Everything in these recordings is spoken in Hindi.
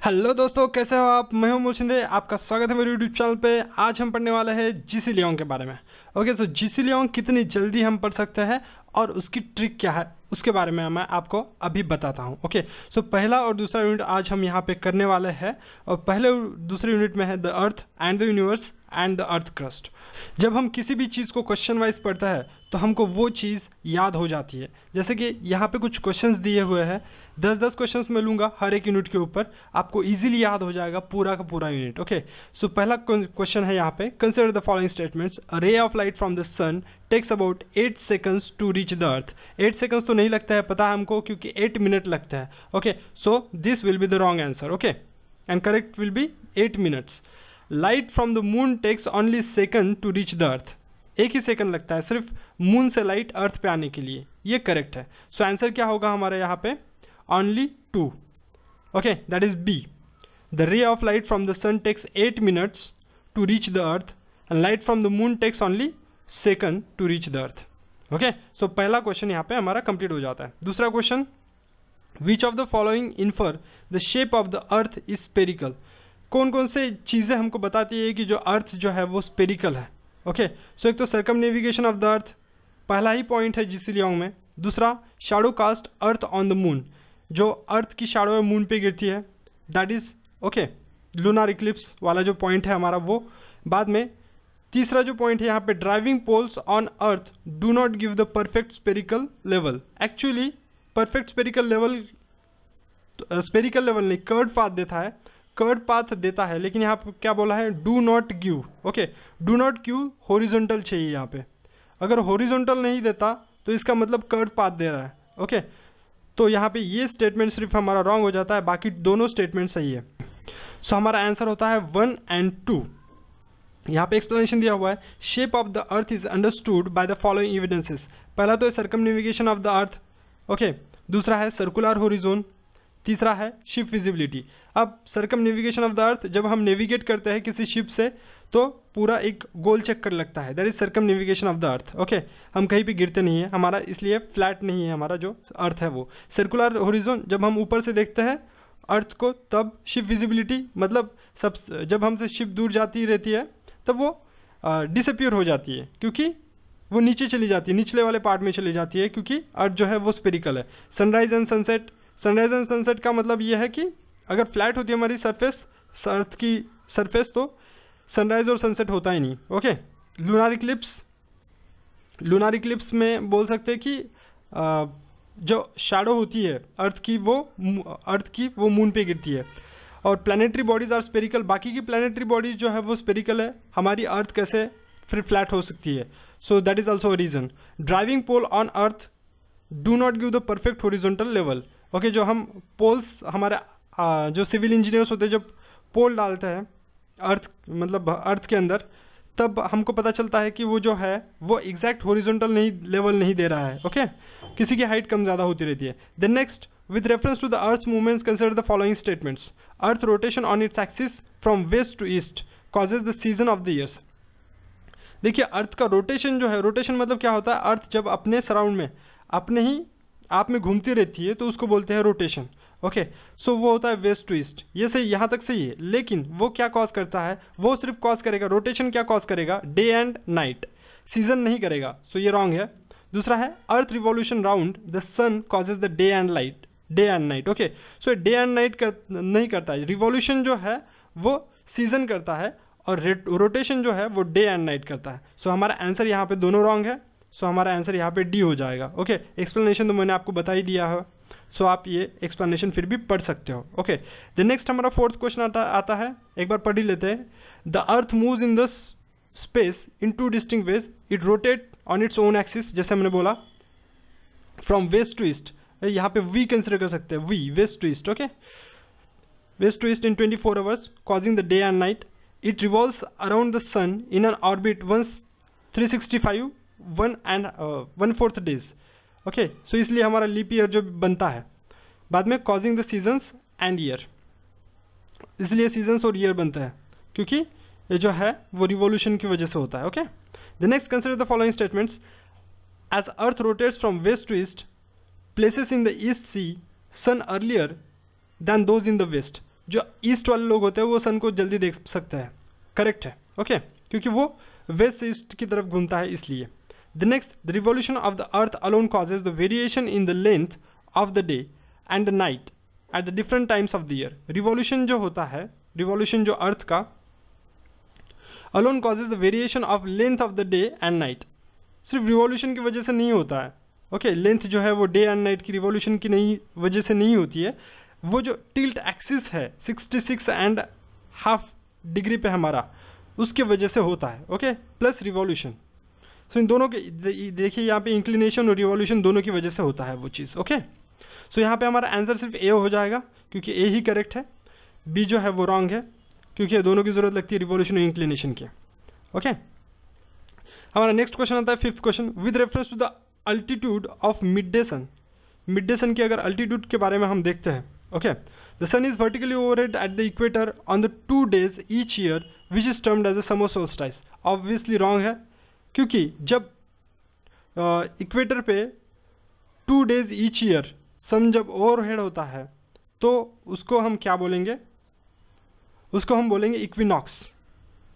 हेलो दोस्तों, कैसे हो आप। मैं हूं मूल शिंदे, आपका स्वागत है मेरे यूट्यूब चैनल पे। आज हम पढ़ने वाले हैं जीसी लियोंग के बारे में। ओके, सो जीसी लियोंग कितनी जल्दी हम पढ़ सकते हैं और उसकी ट्रिक क्या है उसके बारे में मैं आपको अभी बताता हूं। ओके, सो पहला और दूसरा यूनिट आज हम यहाँ पे करने वाले हैं। और पहले दूसरे यूनिट में है the earth and the universe and the earth crust. जब हम किसी भी चीज़ को क्वेश्चन वाइज पढ़ते हैं तो हमको वो चीज़ याद हो जाती है। जैसे कि यहाँ पे कुछ क्वेश्चंस दिए हुए हैं, 10-10 क्वेश्चंस मैं लूँगा हर एक यूनिट के ऊपर, आपको इजीली याद हो जाएगा पूरा का पूरा यूनिट। ओके, सो पहला क्वेश्चन है यहाँ पे, consider the following statements. A ray of light from the sun takes about 8 seconds to reach the earth. 8 seconds तो नहीं लगता है, पता है हमको, क्योंकि 8 मिनट लगता है। Okay, so this will be the wrong answer. Okay, and correct will be 8 minutes. Light from the moon takes only second to reach the earth. एक ही सेकंड लगता है सिर्फ मून से लाइट अर्थ पे आने के लिए, ये करेक्ट है। सो आंसर क्या होगा हमारे यहाँ पे, only 2। Okay, that is B. The ray of light from the sun takes 8 minutes to reach the earth and light from the moon takes only second to reach the earth. Okay, so पहला क्वेश्चन यहाँ पे हमारा कंप्लीट हो जाता है। दूसरा question, which of the following infer the shape of the earth is spherical. कौन कौन से चीज़ें हमको बताती है कि जो अर्थ जो है वो स्पेरिकल है। ओके, सो एक तो सर्कमनेविगेशन ऑफ द अर्थ, पहला ही पॉइंट है जीसी लियोंग में। दूसरा, shadow cast earth on the moon, जो अर्थ की शैडो है मून पे गिरती है, that is okay lunar eclipse वाला जो पॉइंट है हमारा वो बाद में। तीसरा जो पॉइंट है यहाँ पे, driving poles on earth do not give the perfect spherical level. Actually perfect spherical level नहीं, कर्व पाथ देता है, कर्व पाथ देता है, लेकिन यहाँ पे क्या बोला है, do not give. Okay, do not give horizontal चाहिए यहाँ पे। अगर हॉरिजॉन्टल नहीं देता तो इसका मतलब कर्व पाथ दे रहा है। ओके, तो यहाँ पे ये स्टेटमेंट सिर्फ हमारा रॉन्ग हो जाता है, बाकी दोनों स्टेटमेंट सही है। सो हमारा आंसर होता है 1 और 2। यहाँ पे एक्सप्लेनेशन दिया हुआ है, shape of the earth is understood by the following evidences. पहला तो है सर्कमनेविगेशन ऑफ द अर्थ। ओके, दूसरा है सर्कुलर हॉरिजॉन, तीसरा है शिप विजिबिलिटी। अब सर्कमनेविगेशन ऑफ द अर्थ, जब हम नेविगेट करते हैं किसी शिप से तो पूरा एक गोल चक्कर लगता है, that is circumnavigation of the earth. Okay, हम कहीं भी गिरते नहीं है हमारा, इसलिए फ्लैट नहीं है हमारा जो अर्थ है वो। सर्कुलर हॉरिजॉन, जब हम ऊपर से देखते हैं अर्थ को, तब शिप विजिबिलिटी मतलब सब, जब हमसे शिप दूर जाती रहती है तब वो डिसअपियर हो जाती है, क्योंकि वो नीचे चली जाती है, निचले वाले पार्ट में चली जाती है, क्योंकि अर्थ जो है वो स्पेरिकल है। Sunrise and sunset, sunrise and sunset का मतलब ये है कि अगर फ्लैट होती है हमारी सरफेस, अर्थ की सरफेस, तो सनराइज और सनसेट होता ही नहीं। ओके, लूनार इक्लिप्स में बोल सकते हैं कि जो शैडो होती है अर्थ की वो मून पे गिरती है। और प्लानिटरी बॉडीज आर स्पेरिकल, बाकी की प्लानिटरी बॉडीज जो है वो स्पेरिकल है, हमारी अर्थ कैसे फिर फ्लैट हो सकती है। So that is also a reason. Driving pole on earth do not give the perfect horizontal level. Okay, जो हम पोल्स हमारे जो सिविल इंजीनियर्स होते हैं जब पोल डालते हैं अर्थ मतलब अर्थ के अंदर, तब हमको पता चलता है कि वो जो है वो एग्जैक्ट हॉरिजॉन्टल लेवल नहीं दे रहा है। ओके, किसी की हाइट कम ज़्यादा होती रहती है। Then next, with reference to the earth's movements, consider the following statements. Earth rotation on its axis from west to east causes the season of the years. देखिए, अर्थ का रोटेशन जो है, रोटेशन मतलब क्या होता है, अर्थ जब अपने सराउंड में अपने ही आप में घूमती रहती है तो उसको बोलते हैं रोटेशन। ओके, सो वो होता है वेस्ट टू ईस्ट। ये सही, यहाँ तक सही है, लेकिन वो क्या कॉज करता है, वो सिर्फ कॉज करेगा, रोटेशन क्या कॉज करेगा, डे एंड नाइट, सीजन नहीं करेगा। सो ये रॉन्ग है। दूसरा है, earth revolution round the sun causes the day and night. Okay, so day and night नहीं करता है, रिवॉल्यूशन जो है वो सीजन करता है और रोटेशन जो है वो डे एंड नाइट करता है। सो हमारा आंसर यहाँ पे दोनों रॉन्ग है। सो हमारा आंसर यहाँ पे डी हो जाएगा। ओके, एक्सप्लेनेशन तो मैंने आपको बता ही दिया है, सो आप ये एक्सप्लेनेशन फिर भी पढ़ सकते हो। ओके, द नेक्स्ट हमारा फोर्थ क्वेश्चन आता है, एक बार पढ़ ही लेते हैं। The earth moves in the space in 2 distinct ways, it rotate on its own axis, जैसे हमने बोला, फ्रॉम वेस्ट टू ईस्ट। यहाँ पे वी कंसिडर कर सकते हैं, we west to east. Okay, west to east in 24 hours causing the day and night. It revolves around the sun in an orbit once 365 1/4 days. Okay, so इसलिए हमारा लीप ईयर जो बनता है बाद में, causing the seasons and year, इसलिए सीजन्स और ईयर बनता है, क्योंकि ये जो है वो रिवॉल्यूशन की वजह से होता है। Okay, the next consider the following statements. As earth rotates from west to east, places in the East Sea sun earlier than those in the West. जो ईस्ट वाले लोग होते हैं वो सन को जल्दी देख सकते हैं, करेक्ट है, ओके, क्योंकि वो वेस्ट से ईस्ट की तरफ घूमता है इसलिए। The next, the revolution of the earth alone causes the variation in the length of the day and the night at the different times of the year. Revolution जो होता है, रिवॉल्यूशन जो अर्थ का alone causes the variation of length of the day and night, सिर्फ रिवॉल्यूशन की वजह से नहीं होता है, ओके, लेंथ जो है वो डे एंड नाइट की रिवॉल्यूशन की नहीं वजह से नहीं होती है, वो जो टिल्ट एक्सिस है 66.5 डिग्री पे हमारा, उसके वजह से होता है, ओके, प्लस रिवॉल्यूशन। सो इन दोनों के देखिए यहाँ पे इंक्लिनेशन और रिवॉल्यूशन दोनों की वजह से होता है वो चीज़, ओके। सो यहाँ पे हमारा आंसर सिर्फ ए हो जाएगा क्योंकि ए ही करेक्ट है, बी जो है वो रॉन्ग है क्योंकि दोनों की ज़रूरत लगती है रिवॉल्यूशन और इंक्लिनेशन की, ओके। हमारा नेक्स्ट क्वेश्चन आता है 5th question, with reference to the altitude of mid day sun. Mid day sun की अगर अल्टीट्यूड के बारे में हम देखते हैं, okay, the sun is vertically overhead at the equator on the 2 days each year which is termed as a summer solstice. Obviously wrong है क्योंकि जब इक्वेटर पे 2 days ईच ईयर सन जब ओवरहेड होता है तो उसको हम क्या बोलेंगे, उसको हम बोलेंगे इक्विनॉक्स।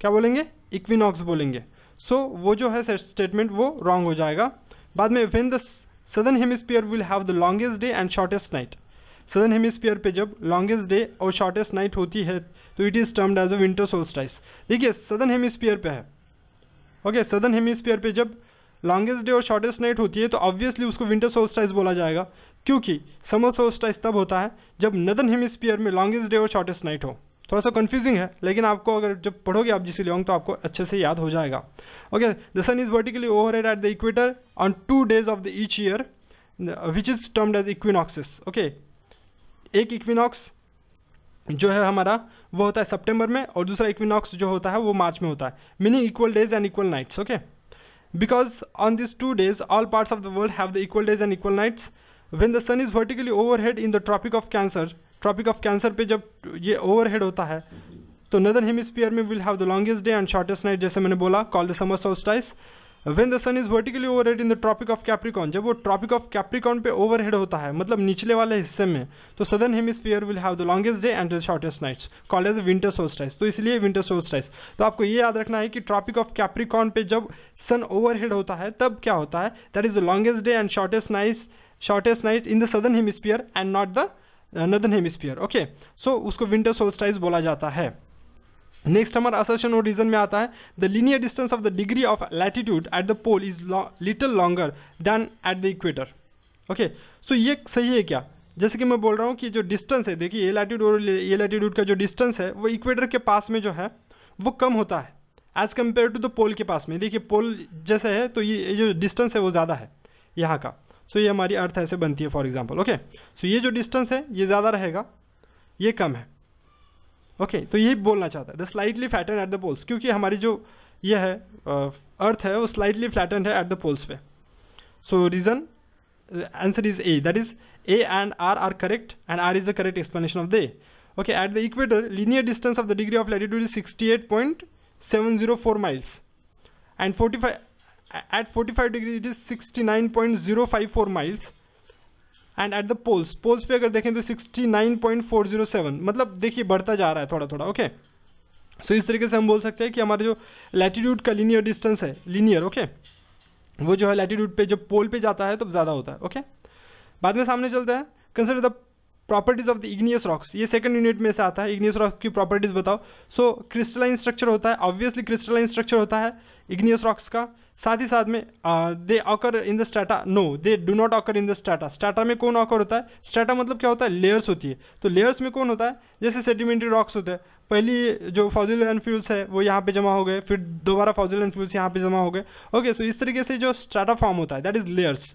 क्या बोलेंगे? इक्विनॉक्स बोलेंगे। सो वो जो है स्टेटमेंट वो रॉन्ग हो जाएगा। बाद में when the southern hemisphere will have the longest day and shortest night, southern hemisphere पे जब लॉन्गेस्ट डे और शॉर्टेस्ट नाइट होती है तो it is termed as a winter solstice. देखिए सदर्न हेमिस्फीयर पे है, ओके, सदर्न हेमिस्फीयर पे जब लॉन्गेस्ट डे और शॉर्टेस्ट नाइट होती है तो ऑब्वियसली उसको विंटर सोल्स्टिस बोला जाएगा, क्योंकि समर सोल्स्टिस तब होता है जब नदर्न हेमिस्फीयर में लॉन्गेस्ट डे और शॉर्टेस्ट नाइट हो। थोड़ा सा कंफ्यूजिंग है लेकिन आपको अगर जब पढ़ोगे आप जीसी लियोंग तो आपको अच्छे से याद हो जाएगा। Okay, the sun is vertically overhead at the equator on 2 days of the each year which is termed as equinoxes. Okay, एक इक्विनॉक्स जो है हमारा वो होता है सितंबर में और दूसरा इक्विनॉक्स जो होता है वो मार्च में होता है, meaning equal days and equal nights. Okay, because on this 2 days all parts of the world have the equal days and equal nights. When the sun is vertically overhead in the tropic of cancer, tropic of cancer पे जब ये ओवरहेड होता है तो नदर्न हेमिस्फीयर में will have the longest day and shortest night, जैसे मैंने बोला, called the summer solstice. When the sun is vertically overhead in the tropic of Capricorn, जब वो ट्रॉपिक ऑफ कैप्रिकॉन पे ओवरहेड होता है मतलब निचले वाले हिस्से में, तो southern hemisphere will have the longest day and the shortest nights, called as winter solstice. तो इसलिए विंटर सोल्स्टिस। तो आपको ये याद रखना है कि ट्रॉपिक ऑफ कैप्रिकॉन पे जब सन ओवरहेड होता है तब क्या होता है, that is the longest day and shortest night in the southern hemisphere and not the northern hemisphere. Okay, so उसको विंटर सोल्स्टिस बोला जाता है। नेक्स्ट हमारा असर्शन और रीजन में आता है, the linear distance of the degree of latitude at the pole is little longer than at the equator. Okay, so ये सही है क्या? जैसे कि मैं बोल रहा हूँ कि जो डिस्टेंस है, देखिए ये लैटिट्यूड और ये लैटिट्यूड का जो डिस्टेंस है वो इक्वेटर के पास में जो है वो कम होता है एज कम्पेयर टू द पोल के पास में। देखिए पोल जैसे है तो ये जो डिस्टेंस है वो ज़्यादा है यहाँ का। सो ये हमारी अर्थ ऐसे बनती है फॉर एग्जांपल। ओके, सो ये जो डिस्टेंस है ये ज़्यादा रहेगा, ये कम है। ओके, तो यही बोलना चाहता है the slightly flatten at the poles, क्योंकि हमारी जो ये है अर्थ है वो स्लाइटली फ्लैटन है एट द पोल्स पे। So reason answer is A, that is A and R correct and R is the correct explanation of they. Okay, at the equator linear distance of the degree of latitude is 68.704 miles and 45 degrees it is 69.054 miles and at the poles पे अगर देखें तो 69.407, मतलब देखिए बढ़ता जा रहा है थोड़ा थोड़ा। ओके, सो इस तरीके से हम बोल सकते हैं कि हमारे जो लैटिट्यूड का लीनियर डिस्टेंस है, लीनियर, ओके, वो जो है लैटिट्यूड पे जब पोल पे जाता है तो ज़्यादा होता है। ओके, बाद में सामने चलते हैं, consider the properties of the igneous rocks. ये सेकंड यूनिट में से आता है, इग्नियस रॉक्स की प्रॉपर्टीज बताओ। सो क्रिस्टलाइन स्ट्रक्चर होता है, ऑब्वियसली क्रिस्टलाइन स्ट्रक्चर होता है इग्नियस रॉक्स का। साथ ही साथ में they occur in the strata, no they do not occur in the strata. Strata में कौन ऑकर होता है? स्ट्रेटा मतलब क्या होता है? लेयर्स होती है। तो लेयर्स में कौन होता है? जैसे सेडिमेंट्री रॉक्स होते हैं, पहली जो फॉसिल एंड फ्यूल्स है वो यहाँ पे जमा हो गए, फिर दोबारा फॉसिल एंड फ्यूल्स यहाँ पे जमा हो गए। ओके, सो इस तरीके से जो स्ट्रेटा फॉर्म होता है दैट इज लेयर्स।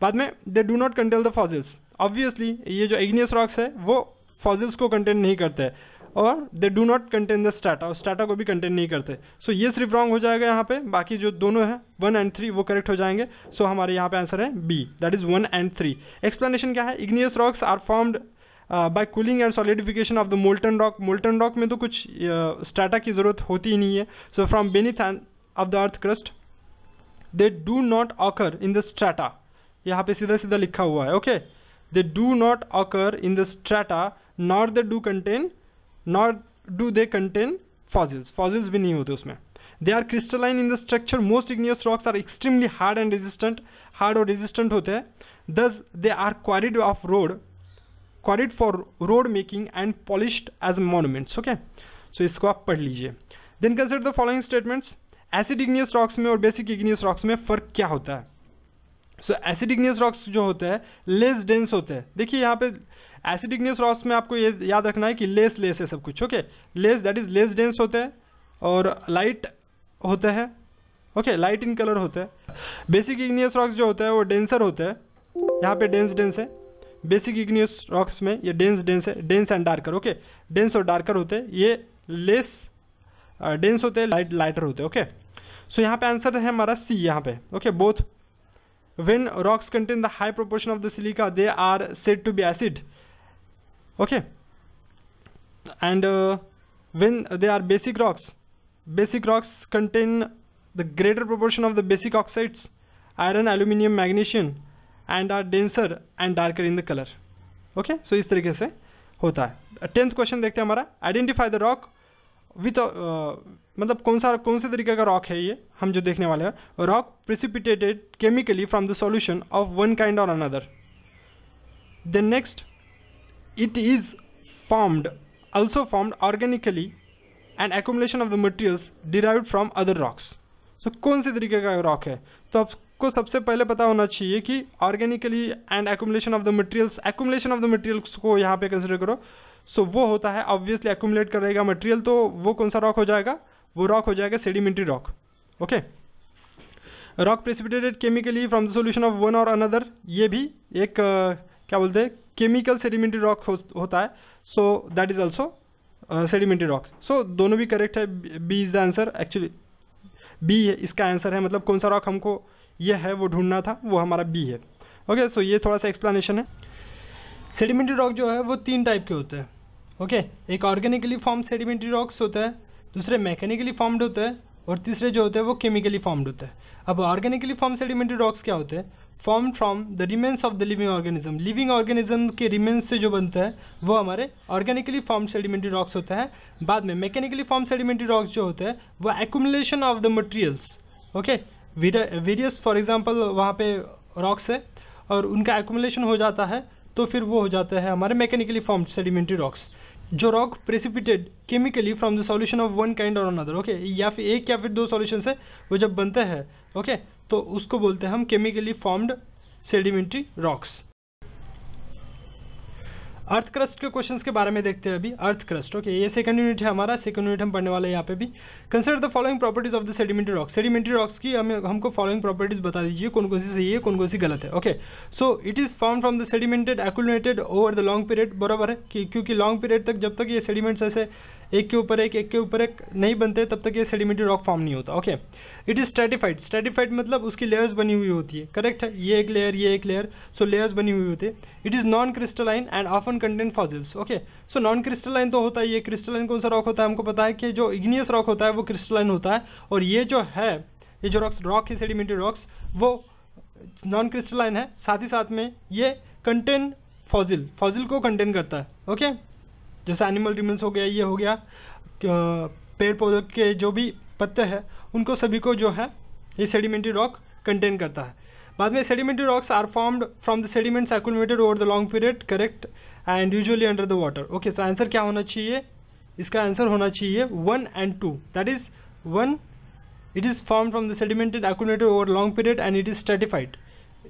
बाद में दे do not contain the fossils, obviously ये जो इग्नियस रॉक्स है वो फॉसिल्स को कंटेन नहीं करते हैं, और दे do not contain the strata, और स्ट्रेटा को भी कंटेन नहीं करते। सो ये सिर्फ रॉन्ग हो जाएगा यहाँ पे, बाकी जो दोनों है 1 and 3 वो करेक्ट हो जाएंगे। सो हमारे यहाँ पे आंसर है B, that is 1 and 3। Explanation क्या है? Igneous rocks are formed by cooling and solidification of the molten rock. Molten rock में तो कुछ स्ट्रेटा की ज़रूरत होती ही नहीं है। So from beneath of the earth crust they do not occur in the strata, यहाँ पे सीधा सीधा लिखा हुआ है। Okay, they do not occur in the strata nor they do contain not do they contain fossils, fossils भी नहीं होते उसमें। They are crystalline in the structure, most igneous rocks are extremely hard and resistant, hard और रेजिस्टेंट होते हैं। Thus they are क्वारिड of road, quarried for road making and polished as monuments. Okay, so इसको आप पढ़ लीजिए। Then consider the following statements. Acid igneous rocks में और बेसिक इग्नियस रॉक्स में फ़र्क क्या होता है? सो एसिड इग्नियस रॉक्स जो होते हैं लेस डेंस होते हैं। देखिए यहाँ पे एसिड इग्नियस रॉक्स में आपको ये याद रखना है कि लेस है सब कुछ। Okay, less that is less dense होते हैं और लाइट होते हैं। ओके, लाइट इन कलर होते हैं। बेसिक इग्नियस रॉक्स जो होते हैं वो डेंसर होते हैं। यहाँ पे डेंस है। बेसिक इग्नियस रॉक्स में ये डेंस है, dense and darker. Okay, dense और डार्कर होते हैं। ये लेस डेंस होते हैं, लाइटर होते हैं। ओके, सो यहाँ पे आंसर है हमारा सी यहाँ पे। Okay, both when rocks contain the high proportion of the silica they are said to be acid. Okay, and when they are basic rocks contain the greater proportion of the basic oxides, iron, aluminium, magnesium, and are denser and darker in the color. Okay, so इस तरीके से होता है। 10th क्वेश्चन देखते हैं हमारा। आइडेंटिफाई द रॉक विथ, मतलब कौन से तरीके का रॉक है ये हम जो देखने वाले हैं। Rock precipitated chemically from the solution of one kind और another. Then next, it is formed also formed organically and accumulation of the materials derived from other rocks. So कौन से तरीके का रॉक है? तो आपको सबसे पहले पता होना चाहिए कि organically and accumulation of the materials, accumulation of the materials को यहाँ पे कंसिडर करो। सो वो होता है ऑब्वियसली एक्यूमुलेट करेगा मटेरियल, तो वो कौन सा रॉक हो जाएगा? वो रॉक हो जाएगा sedimentary rock. Okay, rock precipitated chemically from the solution of one और अनदर, ये भी एक क्या बोलते हैं केमिकल सेडिमेंट्री रॉक होता है। So that is also sedimentary rock. So दोनों भी करेक्ट है। B is the answer, actually B है इसका आंसर है। मतलब कौन सा रॉक हमको ये है वो ढूंढना था, वो हमारा बी है। ओके, सो ये थोड़ा सा एक्सप्लेनेशन है। सेडिमेंट्री रॉक जो है वो 3 टाइप के होते हैं। ओके, एक ऑर्गेनिकली फॉर्म्ड सेडिमेंट्री रॉक्स होता है, दूसरे मैकेनिकली फॉर्म्ड होते हैं, और तीसरे जो होते हैं वो केमिकली फॉर्म्ड होते हैं। अब ऑर्गेनिकली फॉर्म सेडिमेंट्री रॉक्स क्या होते हैं? Form from the remains of the living organism, living organism के रिमेन्स से जो बनता है वो हमारे ऑर्गेनिकली फॉर्म सेडिमेंट्री रॉक्स होता है। बाद में मैकेनिकली फॉर्म सेडिमेंट्री रॉक्स जो होते हैं वो accumulation of the materials. Okay, various for example वहाँ पे रॉक्स है और उनका एक्यूमुलेशन हो जाता है, तो फिर वो हो जाता है हमारे मैकेनिकली फॉर्म्ड सेडिमेंट्री रॉक्स। जो rock precipitated chemically from the solution of one kind और अनदर, ओके, या फिर एक या फिर 2 सॉल्यूशन से वो जब बनते हैं, ओके, तो उसको बोलते हैं हम chemically formed sedimentary rocks. Earth crust के क्वेश्चंस के बारे में देखते हैं अभी। अर्थ क्रस्ट, ओके, ये सेकंड यूनिट है हमारा। सेकंड यूनिट हम पढ़ने वाले हैं यहाँ पे भी। Consider the following properties of the sedimentary rocks. Sedimentary rocks की हमको फॉलोइंग प्रॉपर्टीज बता दीजिए, कौन कौन सी सही है, कौन कौन सी गलत है। Okay, so it is form from the sedimented accumulated over the long period. बराबर है कि क्योंकि लॉन्ग पीरियड तक जब तक ये सेडिमेंट्स ऐसे एक के ऊपर एक नहीं बनते तब तक ये सेडिमेंट्री रॉक फॉर्म नहीं होता। Okay, it is stratified. Stratified मतलब उसकी लेयर्स बनी हुई होती है। करेक्ट है, ये एक लेयर, सो लेयर्स बनी हुई होती है। It is non crystalline and often contain fossils. Okay, so non crystalline तो होता है। ये क्रिस्टलाइन कौन सा रॉक होता है? हमको पता है कि जो इग्नियस रॉक होता है वो क्रिस्टलाइन होता है, और ये जो है ये जो रॉक है सेडिमेंट्री रॉक्स वो नॉन क्रिस्टलाइन है। साथ ही साथ में ये कंटेन फॉसिल को कंटेन करता है। ओके, जैसे एनिमल रिमेन्स हो गया, ये हो गया पेड़ पौधों के जो भी पत्ते हैं उनको सभी को जो है ये सेडिमेंट्री रॉक कंटेन करता है। बाद में sedimentary rocks are formed from the sediments accumulated over the long period, correct, and usually under the water. Okay, so answer क्या होना चाहिए? इसका आंसर होना चाहिए 1 and 2। That is 1, it is form from the sedimented accumulated over long period and it is stratified.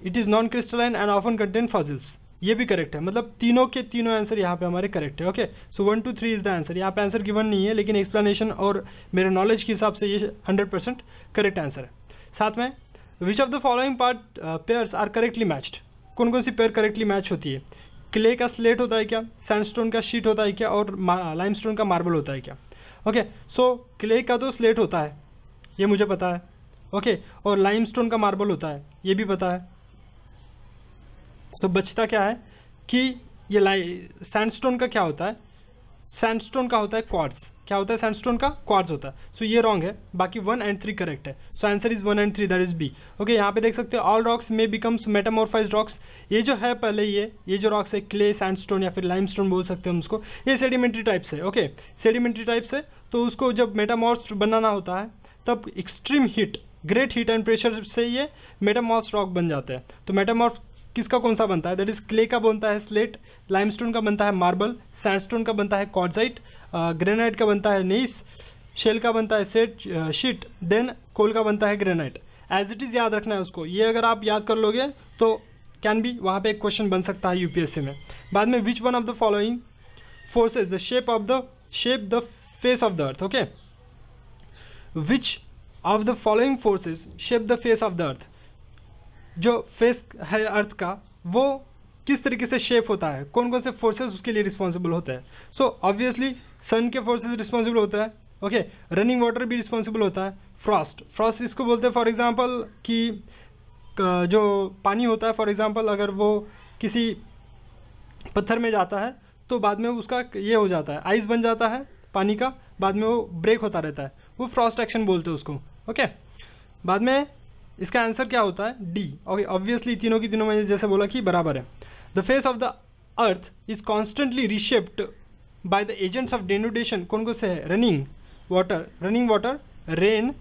It is non crystalline and often contain fossils. ये भी करेक्ट है, मतलब तीनों के तीनों आंसर यहाँ पे हमारे करेक्ट है। Okay, so 1, 2, 3 is the answer. यहाँ पे आंसर गिवन नहीं है, लेकिन एक्सप्लेनेशन और मेरे नॉलेज के हिसाब से ये 100% करेक्ट आंसर है। साथ में which of the following part pairs are correctly matched. कौन कौन सी पेयर करेक्टली मैच होती है? क्ले का स्लेट होता है क्या? सैंडस्टोन का शीट होता है क्या? और लाइमस्टोन का मार्बल होता है क्या? ओके, सो क्ले का तो स्लेट होता है, ये मुझे पता है। ओके, और लाइमस्टोन का मार्बल होता है, ये भी पता है। सो बचता क्या है कि ये सैंडस्टोन का क्या होता है? सैंडस्टोन का होता है क्वार्ट्स। क्या होता है सैंडस्टोन का? क्वार्ट्स होता है। सो ये रॉन्ग है, बाकी 1 एंड 3 करेक्ट है। So answer is 1 and 3, that is B. Okay, यहाँ पे देख सकते हो ऑल रॉक्स में बिकम्स मेटामॉर्फाइज्ड रॉक्स। ये जो है पहले ये जो रॉक्स है क्ले, सैंडस्टोन या फिर लाइमस्टोन बोल सकते हैं हम उसको, ये सेडिमेंट्री टाइप्स है। ओके, सेडिमेंट्री टाइप्स है, तो उसको जब मेटामॉर्फ बनाना होता है तब extreme heat, great heat and pressure से ये मेटामॉर्फ रॉक बन जाते हैं। तो मेटामॉर्फ किसका कौन सा बनता है? दैट इज क्ले का बनता है स्लेट, लाइमस्टोन का बनता है मार्बल, सैंडस्टोन का बनता है क्वार्ट्जाइट, ग्रेनाइट का बनता है नेइस, शेल का बनता है शीट, देन कोल का बनता है ग्रेनाइट। एज इट इज़ याद रखना है उसको। ये अगर आप याद कर लोगे तो कैन बी वहाँ पे एक क्वेश्चन बन सकता है यूपीएससी में। बाद में which one of the following forces the shape the face of the earth. Okay, which of the following forces shape the face of the अर्थ। जो फेस है अर्थ का वो किस तरीके से शेप होता है, कौन कौन से फोर्सेस उसके लिए रिस्पॉन्सिबल होते हैं। सो ऑब्वियसली सन के फोर्सेस रिस्पॉन्सिबल होता है। ओके, रनिंग वाटर भी रिस्पॉन्सिबल होता है। फ्रॉस्ट इसको बोलते हैं फॉर एग्जांपल कि जो पानी होता है, फॉर एग्जांपल अगर वो किसी पत्थर में जाता है तो बाद में उसका ये हो जाता है, आइस बन जाता है पानी का, बाद में वो ब्रेक होता रहता है, वो फ्रॉस्ट एक्शन बोलते हैं उसको। ओके, बाद में इसका आंसर क्या होता है? डी। ओके, ऑब्वियसली तीनों की तीनों मैंने जैसे बोला कि बराबर है। The face of the earth is constantly reshaped by the agents of denudation. कौन कौन से है? Running water, rain,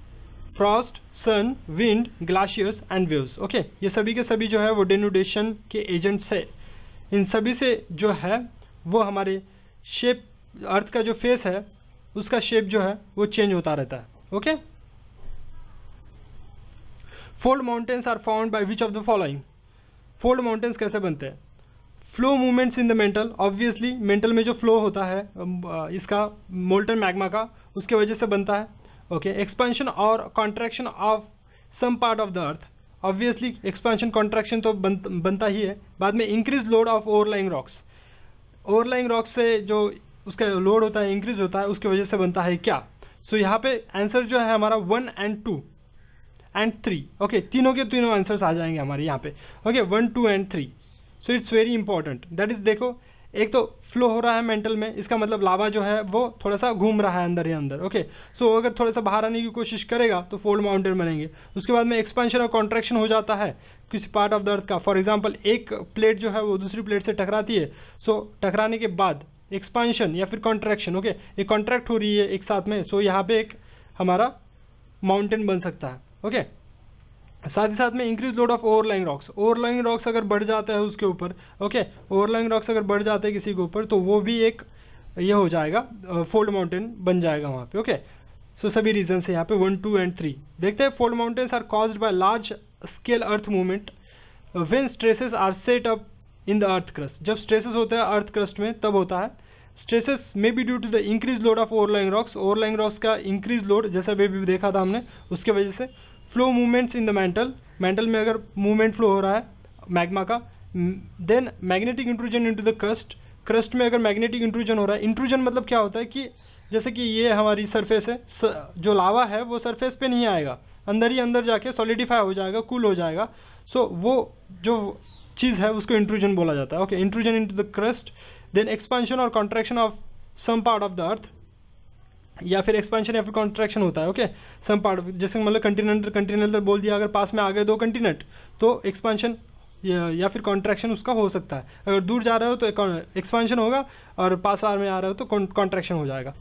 frost, sun, wind, glaciers and waves. Okay, ये सभी के सभी जो है वो डेनुडेशन के एजेंट्स है। इन सभी से जो है वो हमारे शेप, अर्थ का जो फेस है उसका शेप जो है वो चेंज होता रहता है। Okay, fold mountains are found by which of the following. Fold mountains कैसे बनते हैं? Flow movements in the mantle, obviously mantle में जो फ्लो होता है इसका मोल्टन मैग्मा का, उसके वजह से बनता है। ओके, एक्सपेंशन और contraction of some part of the earth, obviously expansion contraction तो बनता ही है। बाद में increase load of overlying rocks से जो उसका लोड होता है इंक्रीज होता है, उसकी वजह से बनता है क्या? सो यहाँ पे आंसर जो है हमारा 1 एंड 2 एंड 3। ओके, तीनों के तीनों आंसर्स आ जाएंगे हमारे यहाँ पे। Okay, 1, 2 and 3। So it's very important. That is, देखो एक तो फ्लो हो रहा है मेंटल में, इसका मतलब लावा जो है वो थोड़ा सा घूम रहा है अंदर ही अंदर। ओके, सो अगर थोड़ा सा बाहर आने की कोशिश करेगा तो फोल्ड माउंटेन बनेंगे। उसके बाद में एक्सपेंशन और कॉन्ट्रैक्शन हो जाता है किसी पार्ट ऑफ द अर्थ का। फॉर एग्जाम्पल एक प्लेट जो है वो दूसरी प्लेट से टकराती है, सो टकराने के बाद एक्सपेंशन या फिर कॉन्ट्रैक्शन, ओके, एक कॉन्ट्रैक्ट हो रही है एक साथ में, सो यहाँ पे एक हमारा माउंटेन बन सकता है। ओके, साथ ही साथ में increase load of overlying rocks अगर बढ़ जाता है उसके ऊपर, ओके, ओवरलाइंग रॉक्स अगर बढ़ जाते हैं किसी के ऊपर तो वो भी एक ये हो जाएगा, फोल्ड माउंटेन बन जाएगा वहाँ पे। ओके, सो सभी रीजन है यहाँ पे 1, 2 एंड 3। देखते हैं, fold mountains are caused by large scale earth movement when stresses are set up in the earth crust. जब स्ट्रेसेस होते हैं अर्थ क्रस्ट में तब होता है। Stresses may be due to the increase load of overlying rocks का इंक्रीज लोड, जैसा अभी भी देखा था हमने, उसके वजह से। Flow movements in the mantle में अगर मूवमेंट फ्लो हो रहा है मैग्मा का, then magnetic intrusion into the crust में अगर मैग्नेटिक इंट्रूजन हो रहा है। इंट्रूजन मतलब क्या होता है कि जैसे कि ये हमारी सरफेस है, जो लावा है वो सरफेस पे नहीं आएगा, अंदर ही अंदर जाके सॉलिडिफाई हो जाएगा, कूल हो जाएगा। सो वो जो चीज़ है उसको इंट्रूजन बोला जाता है। Okay, intrusion into the crust, then expansion और contraction of some part of the earth, या फिर एक्सपेंशन या फिर कॉन्ट्रैक्शन होता है। ओके, सम पार्ट, जैसे मतलब कंटिनेंटल बोल दिया, अगर पास में आ गए 2 कंटिनेंट तो एक्सपेंशन या फिर कॉन्ट्रैक्शन उसका हो सकता है। अगर दूर जा रहे हो तो एक्सपेंशन होगा और पास में आ रहे हो तो कॉन्ट्रैक्शन हो जाएगा।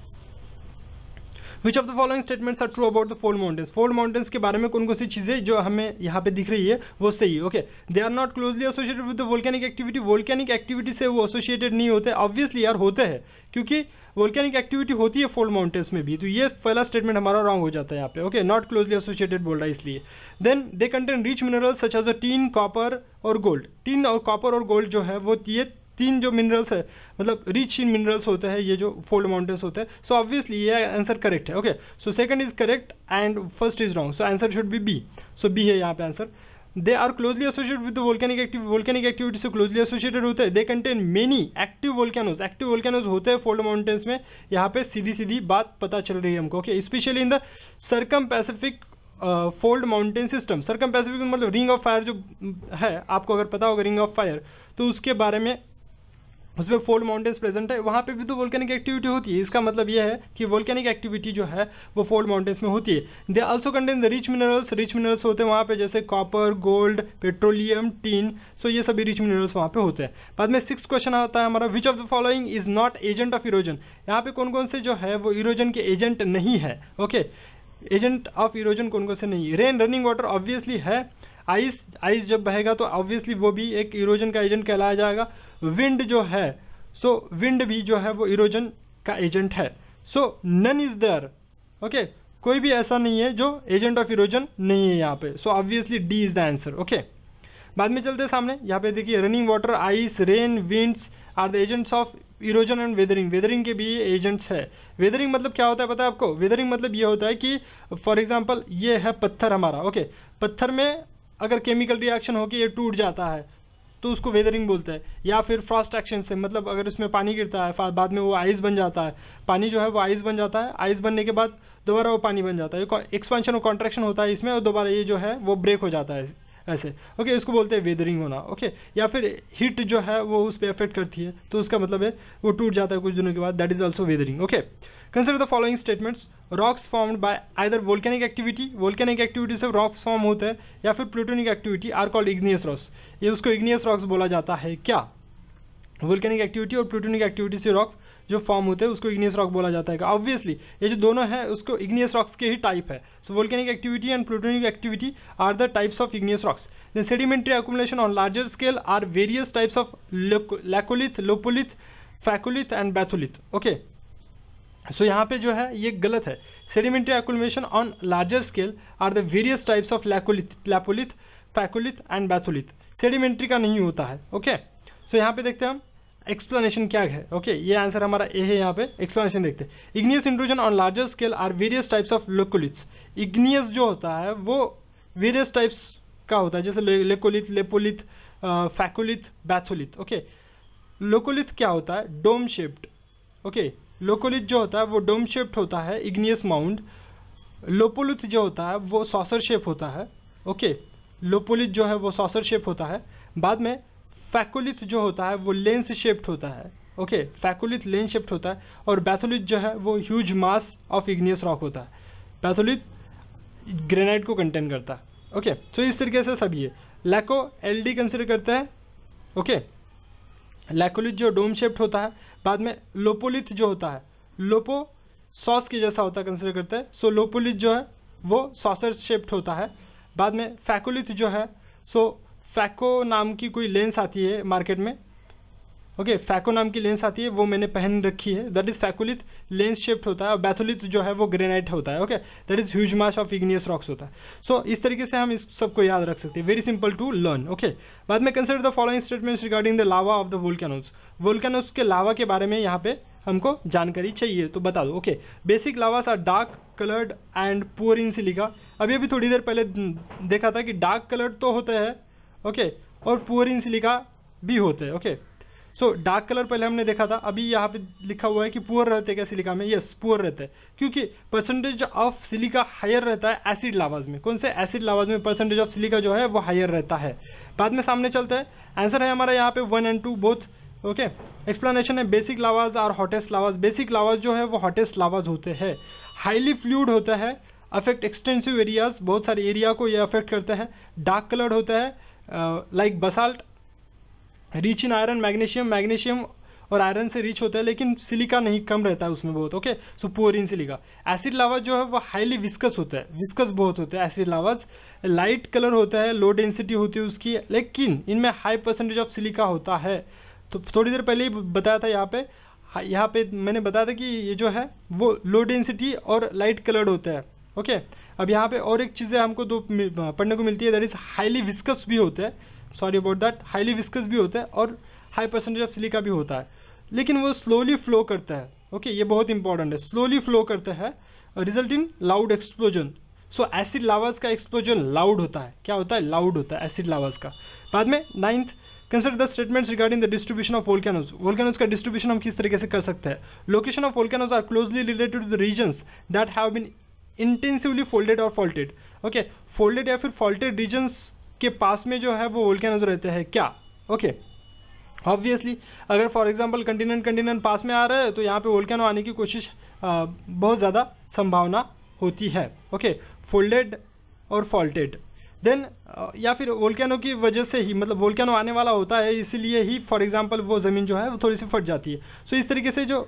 Which of the following statements are true about the fold mountains के बारे में कौन कौन सी चीज़ें जो हमें यहाँ पे दिख रही है वो सही है। Okay, they are not closely associated with the volcanic activity से वो एसोसिएटेड नहीं होते। ऑब्वियसली यार होते हैं, क्योंकि वोल्केनिक एक्टिविटी होती है फोल्ड माउंटेन्स में भी, तो ये पहला स्टेटमेंट हमारा रॉन्ग हो जाता है यहाँ पे। ओके, नॉट क्लोजली एसोसिएटेड बोल रहा है इसलिए। Then they contain rich minerals such as a tin, copper और गोल्ड। टीन और कॉपर और गोल्ड जो है वो ये 3 जो मिनरल्स है, मतलब रिच इन मिनरल्स होते हैं ये जो फोल्ड माउंटेन्स होते हैं। सो ऑब्वियसली ये आंसर करेक्ट है। Okay, so second is correct and first is wrong, so answer should be B. So B है यहाँ पे answer. They are closely associated with the volcanic activity से क्लोजली एसोसिएटेड होते हैं। They contain many active volcanoes होते हैं फोल्ड माउंटेन्स में। यहाँ पे सीधी बात पता चल रही है हमको। Okay, specially in the circum Pacific fold mountain system. Circum Pacific मतलब रिंग ऑफ फायर जो है, आपको अगर पता होगा रिंग ऑफ फायर, तो उसके बारे में उसमें फोल्ड माउंटेन्स प्रेजेंट है, वहाँ पे भी तो वोल्केनिक एक्टिविटी होती है। इसका मतलब ये है कि वोल्केनिक एक्टिविटी जो है वो फोल्ड माउंटेन्स में होती है। They also contain the rich minerals होते हैं वहाँ पे, जैसे कॉपर, गोल्ड, पेट्रोलियम, टीन। सो ये सभी रिच मिनरल्स वहाँ पे होते हैं। बाद में 6th क्वेश्चन आता है हमारा, विच of the following is not agent of erosion. यहाँ पे कौन कौन से जो है वो इरोजन के एजेंट नहीं है। ओके, एजेंट ऑफ इरोजन कौन कौन से नहीं है। रेन, रनिंग वाटर ऑब्वियसली है। आइस जब बहेगा तो ऑब्वियसली वो भी एक इरोजन का एजेंट कहलाया जाएगा। विंड जो है, सो विंड भी जो है वो इरोजन का एजेंट है। सो नन इज देयर। ओके, कोई भी ऐसा नहीं है जो एजेंट ऑफ इरोजन नहीं है यहाँ पे। So obviously D is the answer. Okay, बाद में चलते हैं सामने। यहाँ पे देखिए, running water, ice, rain, winds are the agents of erosion and weathering. Weathering के भी एजेंट्स है। वेदरिंग मतलब क्या होता है पता है आपको? वेदरिंग मतलब ये होता है कि फॉर एग्जांपल ये है पत्थर हमारा। ओके, पत्थर में अगर केमिकल रिएक्शन होकर ये टूट जाता है तो उसको वेदरिंग बोलते हैं। या फिर फ्रॉस्ट एक्शन से, मतलब अगर उसमें पानी गिरता है बाद में वो आइस बन जाता है। पानी जो है वो आइस बन जाता है, आइस बनने के बाद दोबारा वो पानी बन जाता है। एक्सपेंशन और कॉन्ट्रैक्शन होता है इसमें, और दोबारा ये जो है वो ब्रेक हो जाता है ऐसे। ओके, इसको बोलते हैं वेदरिंग होना। ओके, या फिर हीट जो है वो उस पर इफेक्ट करती है तो उसका मतलब है वो टूट जाता है कुछ दिनों के बाद, that is also weathering. Okay, consider the following statements. Rocks formed by either volcanic activity, volcanic activity से रॉक्स फॉर्म होते हैं, या फिर plutonic activity are called igneous rocks. ये उसको इग्नियस रॉक्स बोला जाता है। क्या वोल्केनिक एक्टिविटी और प्लूटोनिक एक्टिविटी से रॉक जो फॉर्म होते हैं उसको इग्नियस रॉक बोला जाता है। ऑब्वियसली ये जो दोनों हैं उसको इग्नियस रॉक्स के ही टाइप है। So volcanic activity and plutonic activity are the types of igneous rocks. The sedimentary accumulation on larger scale are various types of laccolith, lopolith, phacolith and batholith. Okay, so यहाँ पे जो है ये गलत है। Sedimentary accumulation on larger scale are the various types of lopolith, phacolith and batholith. Sedimentary का नहीं होता है। ओके, सो यहाँ पे देखते हैं हम एक्सप्लेनेशन क्या है। ओके, ये आंसर हमारा ए है। यहाँ पे एक्सप्लेनेशन देखते हैं। Igneous intrusion on larger scale are various types of laccoliths. Igneous जो होता है वो वेरियस टाइप्स का होता है, जैसे laccolith, lopolith, phacolith, batholith. Okay, laccolith क्या होता है? Dome shaped. ओके, लोकोलिथ जो होता है वो डोम शेप्ड होता है, इग्नियस माउंड। लोपोलिथ जो होता है वो सॉसर शेप होता है। ओके, लोपोलिथ जो है वो सॉसर शेप होता है। बाद में फैकोलिथ जो होता है वो लेंस शेप्ड होता है। ओके, फैकोलिथ लेंस शेप्ड होता है। और बैथोलिथ जो है वो huge mass of igneous rock होता है। बैथोलिथ ग्रेनाइट को कंटेन करता है। ओके, सो इस तरीके से सभी है। लैको एलडी कंसिडर करते हैं। ओके, लैकोलिथ जो डोम शेप्ड होता है। बाद में लोपोलिथ जो होता है, लोपो सॉस के जैसा होता है, कंसिडर करते हैं। सो लोपोलिथ जो है वो सॉसर शेप्ड होता है। बाद में फैकोलिथ जो है, सो फैको नाम की कोई लेंस आती है मार्केट में। ओके, फैको नाम की लेंस आती है, वो मैंने पहन रखी है, that is phacolith, lens shaped होता है। और बैथोलिथ जो है वो ग्रेनाइट होता है। Okay, that is huge mass of igneous rocks होता है। सो इस तरीके से हम इस सबको याद रख सकते हैं। Very simple to learn. Okay, बाद में consider the following statements regarding the lava of the volcanoes. Volcanoes के लावा के बारे में यहाँ पे हमको जानकारी चाहिए, तो बता दो। Okay, basic lavas are dark coloured and poor in silica. अभी अभी थोड़ी देर पहले देखा था कि डार्क कलर्ड तो होते हैं, ओके, और पुअर इन सिलिका भी होते हैं। ओके, सो डार्क कलर पहले हमने देखा था, अभी यहाँ पे लिखा हुआ है कि पुअर रहते हैं क्या सिलिका में? यस, पुअर रहते हैं, क्योंकि परसेंटेज ऑफ सिलिका हायर रहता है एसिड लावाज में। कौन से? एसिड लावाज में परसेंटेज ऑफ सिलिका जो है वो हायर रहता है। बाद में सामने चलते हैं, आंसर है हमारा यहाँ पे 1 और 2 बोथ। ओके, एक्सप्लेनेशन है बेसिक लावाज और हॉटेस्ट लावाज। बेसिक लावाज जो है वो हॉटेस्ट लावाज होते हैं, हाईली फ्लूइड होता है, अफेक्ट एक्सटेंसिव एरियाज, बहुत सारे एरिया को ये अफेक्ट करता है। डार्क कलर्ड होता है like basalt, rich in iron, magnesium और आयरन से रिच होता है, लेकिन सिलिका नहीं, कम रहता है उसमें बहुत। Okay, so poor in silica. Acid lavas जो है वो हाईली विस्कस होता है, विस्कस बहुत होता है एसिड लावाज। लाइट कलर होता है, लो डेंसिटी होती है उसकी, लेकिन इनमें हाई परसेंटेज ऑफ सिलिका होता है। तो थोड़ी देर पहले ही बताया था यहाँ पे मैंने बताया था कि ये जो है वो लो डेंसिटी और लाइट कलर्ड होता है। ओके, अब यहाँ पे और एक चीज़ें हमको दो पढ़ने को मिलती है, दैट इज़ हाईली विस्कस भी होता है, sorry about that, highly viscous भी होता है और हाई परसेंटेज ऑफ सिलिका भी होता है, लेकिन वो स्लोली फ्लो करता है। ओके, ये बहुत इंपॉर्टेंट है, स्लोली फ्लो करता है, result in loud explosion. So acid lavas का एक्सप्लोजन लाउड होता है। क्या होता है? लाउड होता है एसिड लावास का। बाद में 9th, consider the statements regarding the distribution of volcanoes. Volcanoes का डिस्ट्रीब्यूशन हम किस तरीके से कर सकते हैं? Location of volcanoes are closely related to the regions that have been intensively folded और फॉल्टेड। ओके, फोल्डेड या फिर फॉल्टेड रीजन्स के पास में जो है वो वोल्केनोज रहते हैं क्या? ओके, ऑब्वियसली अगर फॉर एग्जांपल कंटिनेंट पास में आ रहा है तो यहाँ पे वोल्केनो आने की कोशिश बहुत ज़्यादा संभावना होती है। ओके, फोल्डेड और फॉल्टेड देन या फिर वोल्केनो की वजह से ही, मतलब वोल्केनो आने वाला होता है इसलिए ही फॉर एग्जांपल वो ज़मीन जो है वो थोड़ी सी फट जाती है। सो इस तरीके से जो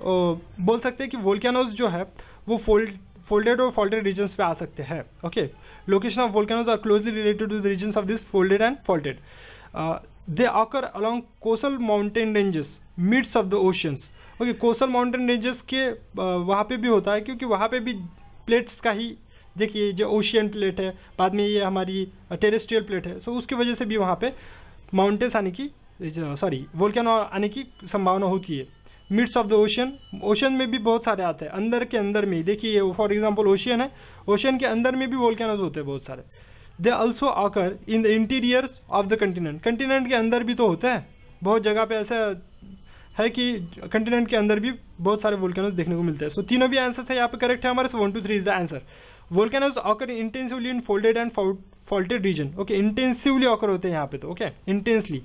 बोल सकते हैं कि वोल्केनोज जो है वो फोल्डेड और फॉल्टेड रीजन्स पे आ सकते हैं। Okay, location of volcanoes are closely related to the regions of this folded and faulted. They occur along coastal mountain ranges mids of the oceans. Okay, coastal mountain ranges के वहाँ पे भी होता है क्योंकि वहाँ पे भी प्लेट्स का ही, देखिए जो ओशियन प्लेट है, बाद में ये हमारी टेरेस्ट्रियल प्लेट है, सो उसकी वजह से भी वहाँ पे माउंटेन्स आने की, सॉरी वोल्केनो आने की संभावना होती है। Mids of the ocean, ocean में भी बहुत सारे आते हैं, अंदर के अंदर में, देखिए फॉर एग्जांपल ओशियन है, ओशियन के अंदर में भी वोल्केनोज होते हैं बहुत सारे। They also occur in the interiors of the continent, continent के अंदर भी तो होते हैं, बहुत जगह पे ऐसा है कि कंटिनेंट के अंदर भी बहुत सारे वोल्केनोज देखने को मिलते हैं। सो तीनों भी आंसर है यहाँ पे करेक्ट है हमारे। So 1 2 3 is the answer. Volcanoes occur intensively in folded and faulted region. Okay, intensively occur होते हैं यहाँ पे तो, okay intensely.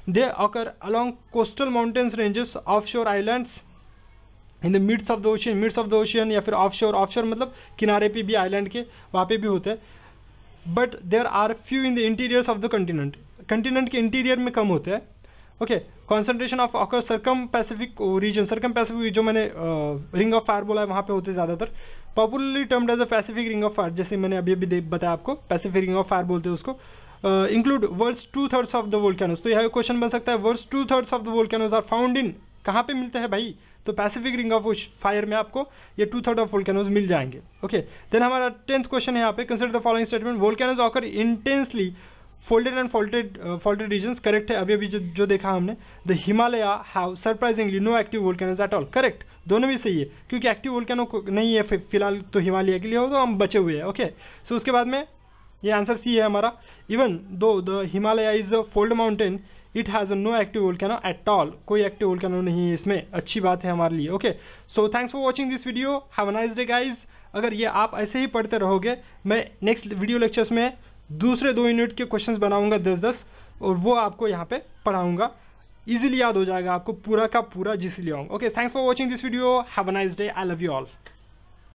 They occur along coastal mountains ranges, off shore islands, in the midst of the ocean, midst of the ocean या फिर ऑफ शोर, ऑफ शोर मतलब किनारे पे भी, आइलैंड के वहाँ पे भी होते हैं। But there are few in the interiors of the continent, continent के इंटीरियर में कम होते हैं। Okay, concentration of occur circum Pacific region, circum Pacific जो मैंने रिंग ऑफ फायर बोला है वहाँ पे होते हैं ज़्यादातर। Popularly termed as a Pacific ring of fire, जैसे मैंने अभी अभी बताया आपको, पैसिफिक रिंग ऑफ फायर बोलते हैं उसको। Include world's 2/3 of the volcanoes, तो यह क्वेश्चन बन सकता है world's 2/3 of the volcanoes are found in, कहाँ पे मिलते हैं भाई, तो पैसिफिक रिंग ऑफ फायर में आपको ये 2/3 ऑफ वोल्केनोज मिल जाएंगे। ओके, देन हमारा 10th क्वेश्चन है यहाँ पे, consider the following statement, volcanoes occur intensely folded and faulted regions, correct है, अभी अभी जो देखा हमने। The Himalaya have surprisingly no active volcanoes at all, correct, दोनों भी सही है क्योंकि एक्टिव वोल्केनो नहीं है फिलहाल तो हिमालय के लिए हो, तो हम बचे हुए हैं। ओके, सो उसके बाद में ये आंसर सी है हमारा। Even though the Himalaya is a fold mountain, it has no active volcano at all, कोई एक्टिव वोल्केनो नहीं है इसमें, अच्छी बात है हमारे लिए। Okay, so thanks for watching this video, have a nice day guys. अगर ये आप ऐसे ही पढ़ते रहोगे, मैं नेक्स्ट वीडियो लेक्चर्स में दूसरे 2 यूनिट के क्वेश्चंस बनाऊंगा 10-10 और वो आपको यहाँ पे पढ़ाऊंगा, इजीली याद हो जाएगा आपको पूरा का पूरा जिस लिए आऊँगा। Okay, thanks for watching this video, have a nice day, I love you all.